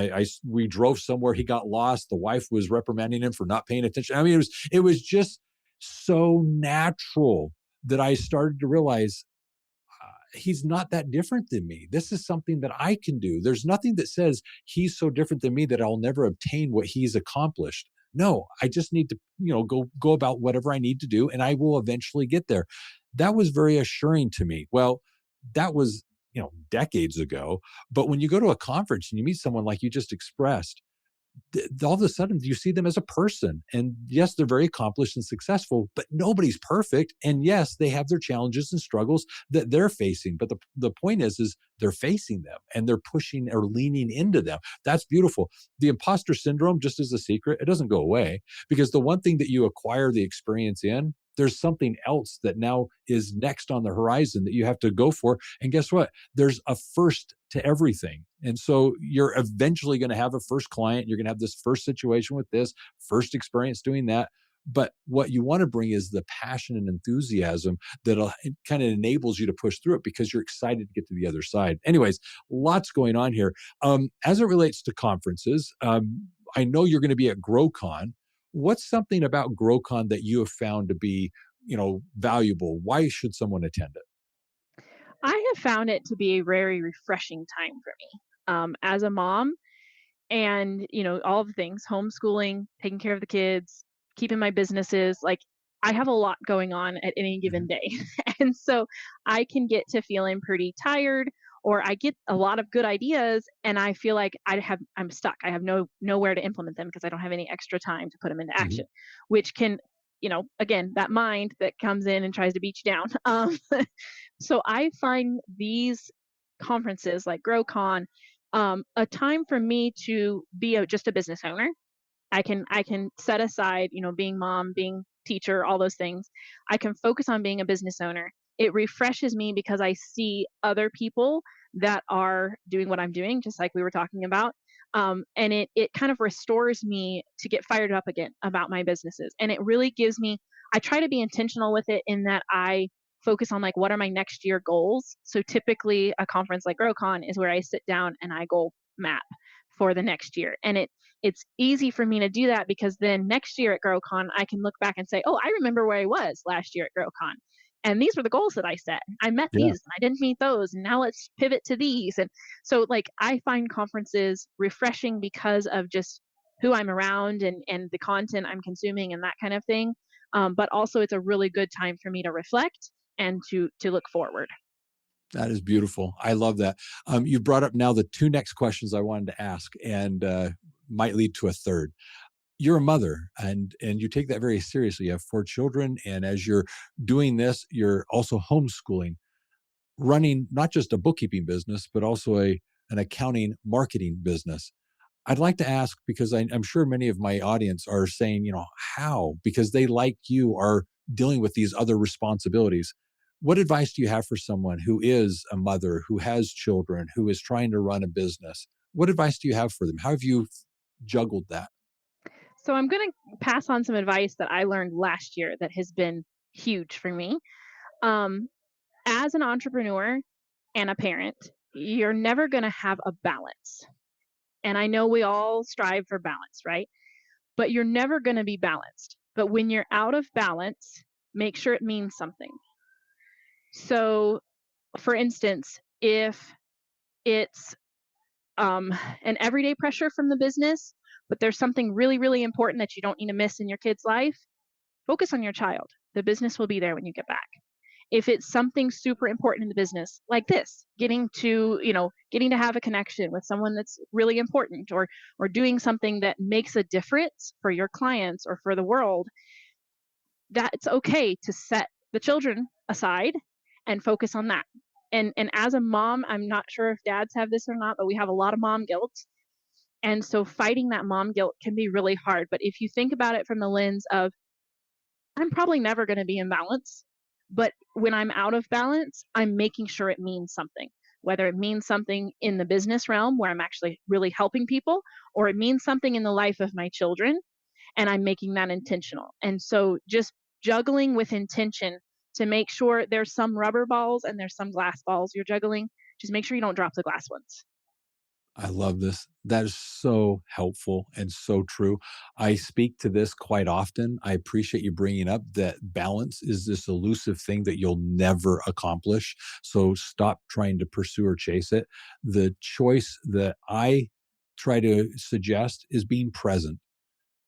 We drove somewhere, he got lost. The wife was reprimanding him for not paying attention. I mean, it was just so natural that I started to realize he's not that different than me. This is something that I can do. There's nothing that says he's so different than me that I'll never obtain what he's accomplished. No, I just need to, go about whatever I need to do, and I will eventually get there. That was very assuring to me. Well, that was, decades ago. But when you go to a conference and you meet someone like you just expressed, all of a sudden you see them as a person. And yes, they're very accomplished and successful, but nobody's perfect. And yes, they have their challenges and struggles that they're facing. But the point is they're facing them and they're pushing or leaning into them. That's beautiful. The imposter syndrome, just as a secret, it doesn't go away, because the one thing that you acquire the experience in, there's something else that now is next on the horizon that you have to go for. And guess what? There's a first to everything. And so you're eventually going to have a first client. You're going to have this first situation with this, first experience doing that. But what you want to bring is the passion and enthusiasm that kind of enables you to push through it, because you're excited to get to the other side. Anyways, lots going on here. As it relates to conferences, I know you're going to be at GrowCon. What's something about GrowCon that you have found to be, valuable? Why should someone attend it? I have found it to be a very refreshing time for me. As a mom and, all the things, homeschooling, taking care of the kids, keeping my businesses, like I have a lot going on at any given Mhm. day. And so I can get to feeling pretty tired, or I get a lot of good ideas and I feel like I'm stuck. I have nowhere to implement them because I don't have any extra time to put them into Mhm. action, which can, again, that mind that comes in and tries to beat you down. So I find these conferences like GrowCon a time for me to be just a business owner. I can set aside, being mom, being teacher, all those things. I can focus on being a business owner. It refreshes me because I see other people that are doing what I'm doing, just like we were talking about. And it kind of restores me to get fired up again about my businesses. And it really gives me, I try to be intentional with it in that I focus on like what are my next year goals. So typically a conference like GrowCon is where I sit down and I goal map for the next year. And it's easy for me to do that because then next year at GrowCon, I can look back and say, oh, I remember where I was last year at GrowCon. And these were the goals that I set. I met Yeah. these and I didn't meet those. And now let's pivot to these. And so like I find conferences refreshing because of just who I'm around and the content I'm consuming and that kind of thing. But also it's a really good time for me to reflect and to look forward. That is beautiful. I love that. You brought up now the two next questions I wanted to ask, and might lead to a third. You're a mother, and you take that very seriously. You have four children, and as you're doing this, you're also homeschooling, running not just a bookkeeping business, but also an accounting marketing business. I'd like to ask, because I'm sure many of my audience are saying, how? Because they, like you, are dealing with these other responsibilities. What advice do you have for someone who is a mother, who has children, who is trying to run a business? What advice do you have for them? How have you juggled that? So I'm going to pass on some advice that I learned last year that has been huge for me. Um, as an entrepreneur and a parent, you're never going to have a balance. And I know we all strive for balance, right? But you're never going to be balanced. But when you're out of balance, make sure it means something. So, for instance, if it's an everyday pressure from the business, but there's something really, really important that you don't need to miss in your kid's life, focus on your child. The business will be there when you get back. If it's something super important in the business, like this, getting to have a connection with someone that's really important, or doing something that makes a difference for your clients or for the world, that's okay to set the children aside and focus on that. And as a mom, I'm not sure if dads have this or not, but we have a lot of mom guilt. And so fighting that mom guilt can be really hard. But if you think about it from the lens of, I'm probably never going to be in balance, but when I'm out of balance, I'm making sure it means something, whether it means something in the business realm where I'm actually really helping people, or it means something in the life of my children, and I'm making that intentional. And so just juggling with intention to make sure there's some rubber balls and there's some glass balls you're juggling. Just make sure you don't drop the glass ones. I love this. That is so helpful and so true. I speak to this quite often. I appreciate you bringing up that balance is this elusive thing that you'll never accomplish. So stop trying to pursue or chase it. The choice that I try to suggest is being present.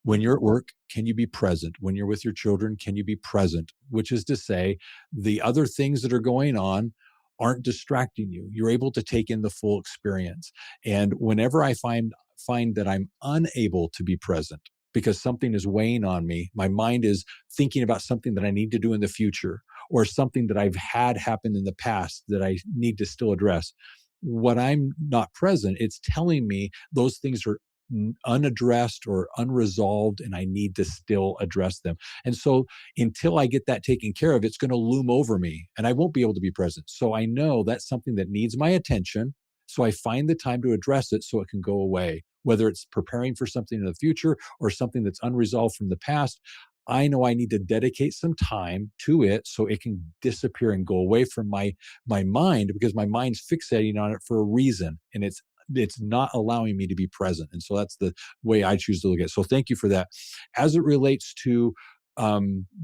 When you're at work, can you be present? When you're with your children, can you be present? Which is to say, the other things that are going on aren't distracting you. You're able to take in the full experience. And whenever I find that I'm unable to be present because something is weighing on me, my mind is thinking about something that I need to do in the future, or something that I've had happen in the past that I need to still address. When I'm not present, it's telling me those things are unaddressed or unresolved, and I need to still address them. And so until I get that taken care of, it's going to loom over me and I won't be able to be present. So I know that's something that needs my attention. So I find the time to address it so it can go away, whether it's preparing for something in the future or something that's unresolved from the past. I know I need to dedicate some time to it so it can disappear and go away from my mind, because my mind's fixating on it for a reason, and it's not allowing me to be present. And so that's the way I choose to look at it. So thank you for that. As it relates to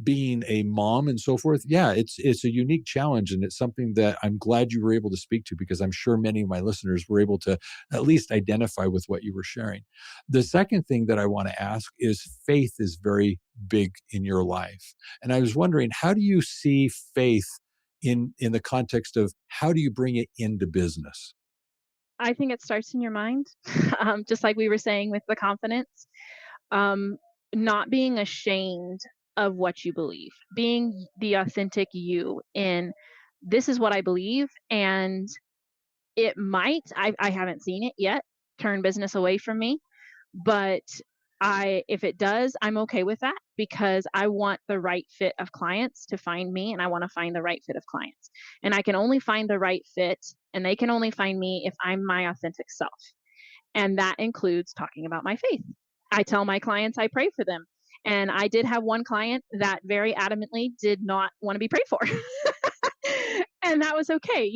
being a mom and so forth, yeah, it's a unique challenge, and it's something that I'm glad you were able to speak to, because I'm sure many of my listeners were able to at least identify with what you were sharing. The second thing that I want to ask is, faith is very big in your life, and I was wondering, how do you see faith in the context of how do you bring it into business? I think it starts in your mind, just like we were saying with the confidence. Um, Not being ashamed of what you believe, being the authentic you in, this is what I believe, and it might, I haven't seen it yet, turn business away from me, but if it does, I'm okay with that, because I want the right fit of clients to find me, and I want to find the right fit of clients. And I can only find the right fit, and they can only find me if I'm my authentic self. And that includes talking about my faith. I tell my clients I pray for them. And I did have one client that very adamantly did not want to be prayed for. And that was okay.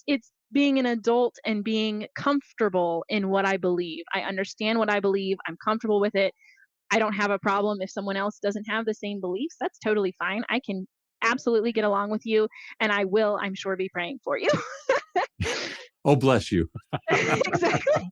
It's being an adult and being comfortable in what I believe. I understand what I believe. I'm comfortable with it. I don't have a problem if someone else doesn't have the same beliefs. That's totally fine. I can absolutely get along with you, and I will, I'm sure, be praying for you. Oh, bless you. Exactly.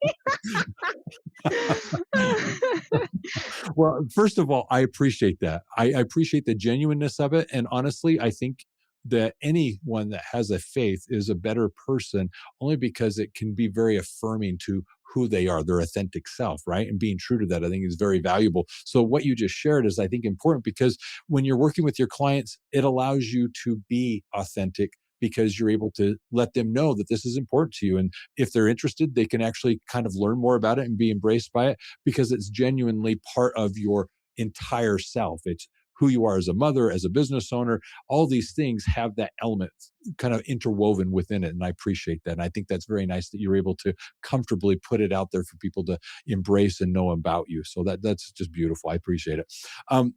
Well, first of all, I appreciate that. I appreciate the genuineness of it. And honestly, I think that anyone that has a faith is a better person, only because it can be very affirming to who they are, their authentic self, right? And being true to that, I think, is very valuable. So what you just shared is, I think, important, because when you're working with your clients, it allows you to be authentic, because you're able to let them know that this is important to you. And if they're interested, they can actually kind of learn more about it and be embraced by it, because it's genuinely part of your entire self. It's who you are as a mother, as a business owner. All these things have that element kind of interwoven within it. And I appreciate that. And I think that's very nice that you're able to comfortably put it out there for people to embrace and know about you. So that's just beautiful. I appreciate it.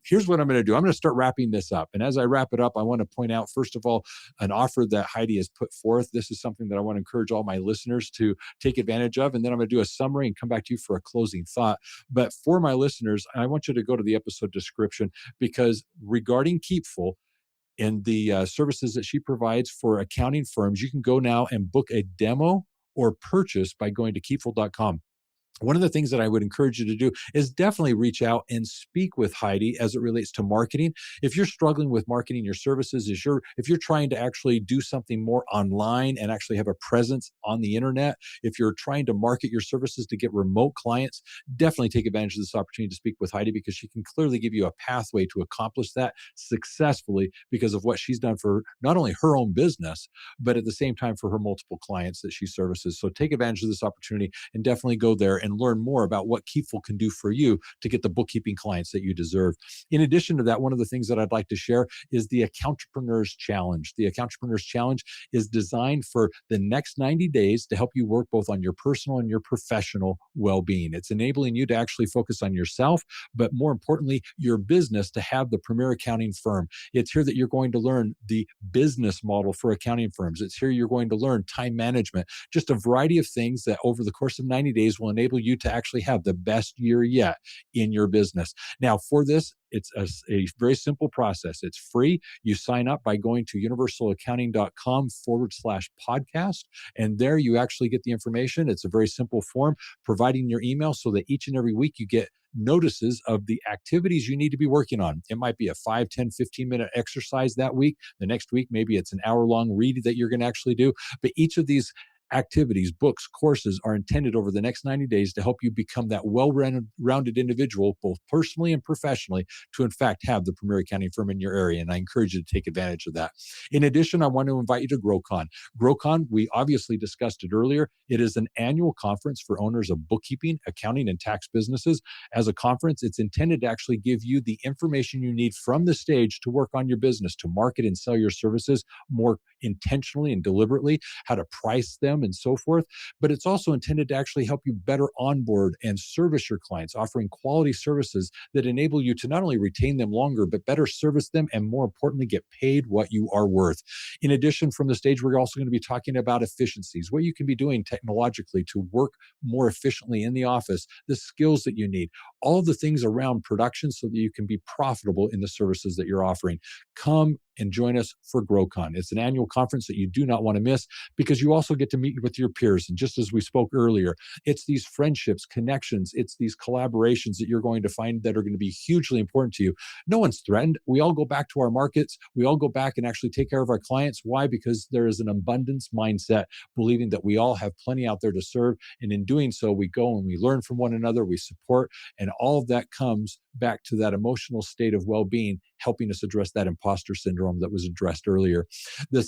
Here's what I'm going to do. I'm going to start wrapping this up. And as I wrap it up, I want to point out, first of all, an offer that Heidi has put forth. This is something that I want to encourage all my listeners to take advantage of. And then I'm going to do a summary and come back to you for a closing thought. But for my listeners, I want you to go to the episode description, because regarding Keepful, and the services that she provides for accounting firms, you can go now and book a demo or purchase by going to keepful.com. One of the things that I would encourage you to do is definitely reach out and speak with Heidi as it relates to marketing. If you're struggling with marketing your services, if you're trying to actually do something more online and actually have a presence on the internet, if you're trying to market your services to get remote clients, definitely take advantage of this opportunity to speak with Heidi, because she can clearly give you a pathway to accomplish that successfully because of what she's done for not only her own business, but at the same time for her multiple clients that she services. So take advantage of this opportunity and definitely go there and learn more about what Keepful can do for you to get the bookkeeping clients that you deserve. In addition to that, one of the things that I'd like to share is the Mom-Preneurs Challenge. The Mom-Preneurs Challenge is designed for the next 90 days to help you work both on your personal and your professional well-being. It's enabling you to actually focus on yourself, but more importantly, your business to have the premier accounting firm. It's here that you're going to learn the business model for accounting firms. It's here you're going to learn time management, just a variety of things that over the course of 90 days will enable you to actually have the best year yet in your business. Now, for this, it's a very simple process. It's free. You sign up by going to universalaccounting.com/podcast. And there you actually get the information. It's a very simple form, providing your email so that each and every week you get notices of the activities you need to be working on. It might be a 5, 10, 15-minute exercise that week. The next week, maybe it's an hour-long read that you're going to actually do. But each of these activities, books, courses are intended over the next 90 days to help you become that well-rounded individual, both personally and professionally, to in fact have the premier accounting firm in your area. And I encourage you to take advantage of that. In addition, I want to invite you to GrowCon. GrowCon, we obviously discussed it earlier. It is an annual conference for owners of bookkeeping, accounting, and tax businesses. As a conference, it's intended to actually give you the information you need from the stage to work on your business, to market and sell your services more intentionally and deliberately, how to price them and so forth. But it's also intended to actually help you better onboard and service your clients, offering quality services that enable you to not only retain them longer, but better service them and more importantly, get paid what you are worth. In addition, from the stage, we're also going to be talking about efficiencies, what you can be doing technologically to work more efficiently in the office, the skills that you need, all of the things around production so that you can be profitable in the services that you're offering. Come and join us for GrowCon. It's an annual conference that you do not want to miss, because you also get to meet with your peers. And just as we spoke earlier, it's these friendships, connections, it's these collaborations that you're going to find that are going to be hugely important to you. No one's threatened. We all go back to our markets. We all go back and actually take care of our clients. Why? Because there is an abundance mindset, believing that we all have plenty out there to serve. And in doing so, we go and we learn from one another, we support, and all of that comes back to that emotional state of well-being, helping us address that imposter syndrome that was addressed earlier. The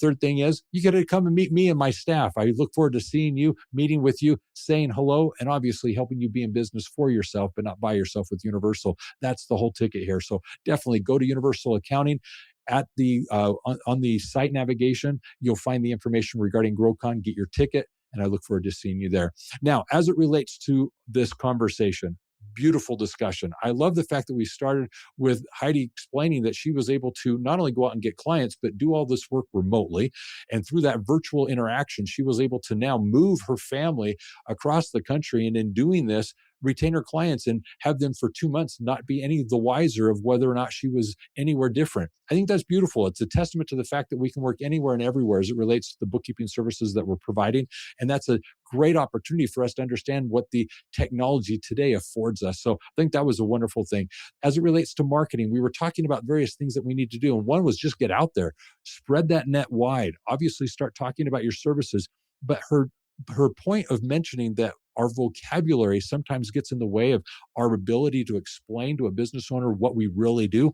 third thing is you got to come and meet me and my staff. I look forward to seeing you, meeting with you, saying hello, and obviously helping you be in business for yourself, but not by yourself with Universal. That's the whole ticket here. So definitely go to Universal Accounting. At the on the site navigation, you'll find the information regarding GrowCon. Get your ticket, and I look forward to seeing you there. Now, as it relates to this conversation, beautiful discussion. I love the fact that we started with Heidi explaining that she was able to not only go out and get clients, but do all this work remotely. And through that virtual interaction, she was able to now move her family across the country. And in doing this, retain her clients and have them for 2 months not be any the wiser of whether or not she was anywhere different. I think that's beautiful. It's a testament to the fact that we can work anywhere and everywhere as it relates to the bookkeeping services that we're providing. And that's a great opportunity for us to understand what the technology today affords us. So I think that was a wonderful thing. As it relates to marketing, we were talking about various things that we need to do. And one was just get out there, spread that net wide, obviously start talking about your services. But her point of mentioning that our vocabulary sometimes gets in the way of our ability to explain to a business owner what we really do,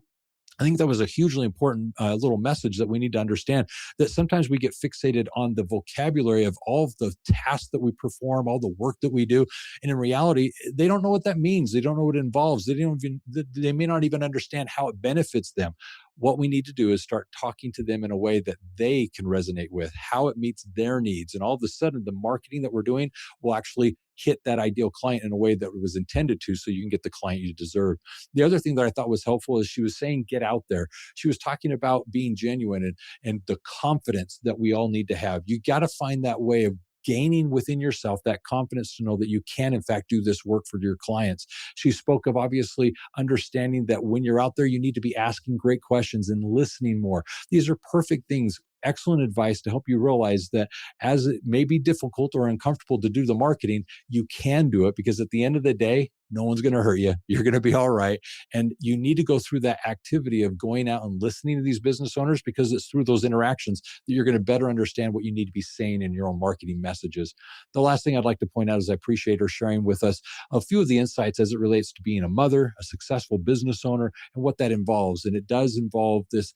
I think that was a hugely important little message that we need to understand, that sometimes we get fixated on the vocabulary of all of the tasks that we perform, all the work that we do. And in reality, they don't know what that means. They don't know what it involves. They may not even understand how it benefits them. What we need to do is start talking to them in a way that they can resonate with, how it meets their needs. And all of a sudden, the marketing that we're doing will actually hit that ideal client in a way that it was intended to, so you can get the client you deserve. The other thing that I thought was helpful is she was saying, get out there. She was talking about being genuine and the confidence that we all need to have. You got to find that way of gaining within yourself that confidence to know that you can, in fact, do this work for your clients. She spoke of obviously understanding that when you're out there, you need to be asking great questions and listening more. These are perfect things. Excellent advice to help you realize that as it may be difficult or uncomfortable to do the marketing, you can do it, because at the end of the day, no one's going to hurt you. You're going to be all right. And you need to go through that activity of going out and listening to these business owners, because it's through those interactions that you're going to better understand what you need to be saying in your own marketing messages. The last thing I'd like to point out is I appreciate her sharing with us a few of the insights as it relates to being a mother, a successful business owner, and what that involves. And it does involve this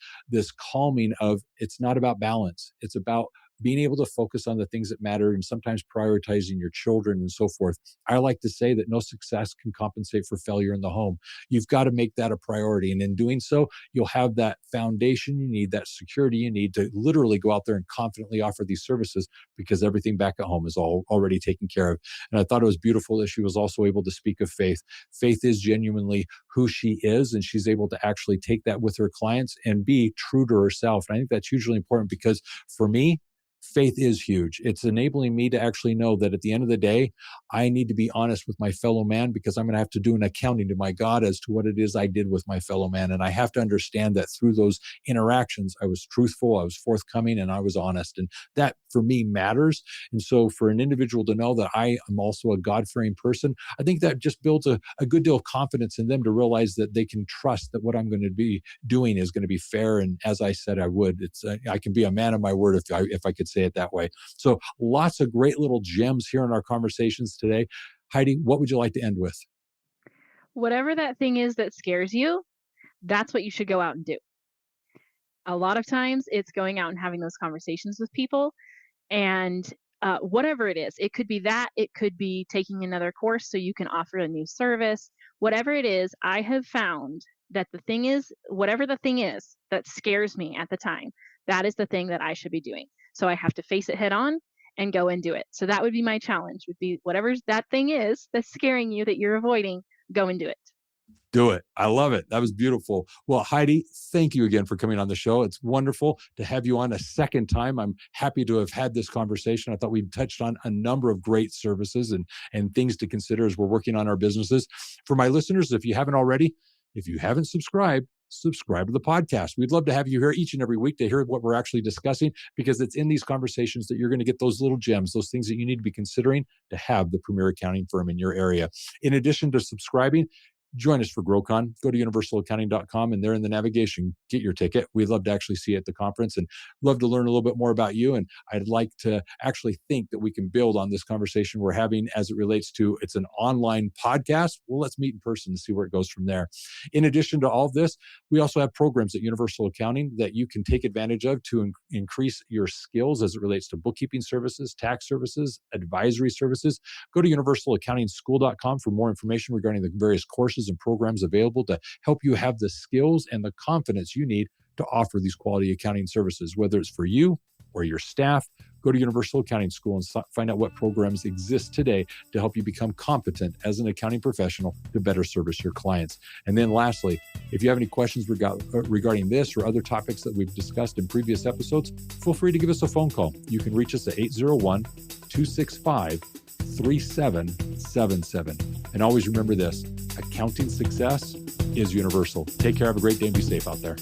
calming of, it's not about balance. It's about being able to focus on the things that matter, and sometimes prioritizing your children and so forth. I like to say that no success can compensate for failure in the home. You've got to make that a priority. And in doing so, you'll have that foundation you need, that security you need to literally go out there and confidently offer these services, because everything back at home is already taken care of. And I thought it was beautiful that she was also able to speak of faith. Faith is genuinely who she is, and she's able to actually take that with her clients and be true to herself. And I think that's hugely important, because for me, faith is huge. It's enabling me to actually know that at the end of the day, I need to be honest with my fellow man, because I'm going to have to do an accounting to my God as to what it is I did with my fellow man. And I have to understand that through those interactions, I was truthful, I was forthcoming, and I was honest. And that for me matters. And so for an individual to know that I am also a God-fearing person, I think that just builds a good deal of confidence in them to realize that they can trust that what I'm going to be doing is going to be fair. And as I said, I would. I can be a man of my word if I could say it that way. So lots of great little gems here in our conversations today. Heidi, what would you like to end with? Whatever that thing is that scares you, that's what you should go out and do. A lot of times it's going out and having those conversations with people, and whatever it is, it could be that, it could be taking another course so you can offer a new service. Whatever it is, I have found that the thing is, whatever the thing is that scares me at the time, that is the thing that I should be doing. So I have to face it head on and go and do it. So that would be my challenge, would be whatever that thing is that's scaring you, that you're avoiding, go and do it. Do it. I love it. That was beautiful. Well, Heidi, thank you again for coming on the show. It's wonderful to have you on a second time. I'm happy to have had this conversation. I thought we touched on a number of great services and things to consider as we're working on our businesses. For my listeners, if you haven't already, if you haven't subscribed to the podcast. We'd love to have you here each and every week to hear what we're actually discussing, because it's in these conversations that you're going to get those little gems, those things that you need to be considering to have the premier accounting firm in your area. In addition to subscribing, join us for GrowCon. Go to universalaccounting.com, and there in the navigation, get your ticket. We'd love to actually see you at the conference and love to learn a little bit more about you. And I'd like to actually think that we can build on this conversation we're having as it relates to, it's an online podcast. Well, let's meet in person and see where it goes from there. In addition to all of this, we also have programs at Universal Accounting that you can take advantage of to increase your skills as it relates to bookkeeping services, tax services, advisory services. Go to universalaccountingschool.com for more information regarding the various courses and programs available to help you have the skills and the confidence you need to offer these quality accounting services, whether it's for you or your staff. Go to Universal Accounting School and find out what programs exist today to help you become competent as an accounting professional to better service your clients. And then lastly, if you have any questions regarding this or other topics that we've discussed in previous episodes, feel free to give us a phone call. You can reach us at 801-265-3777. And always remember this, accounting success is universal. Take care. Have a great day and be safe out there.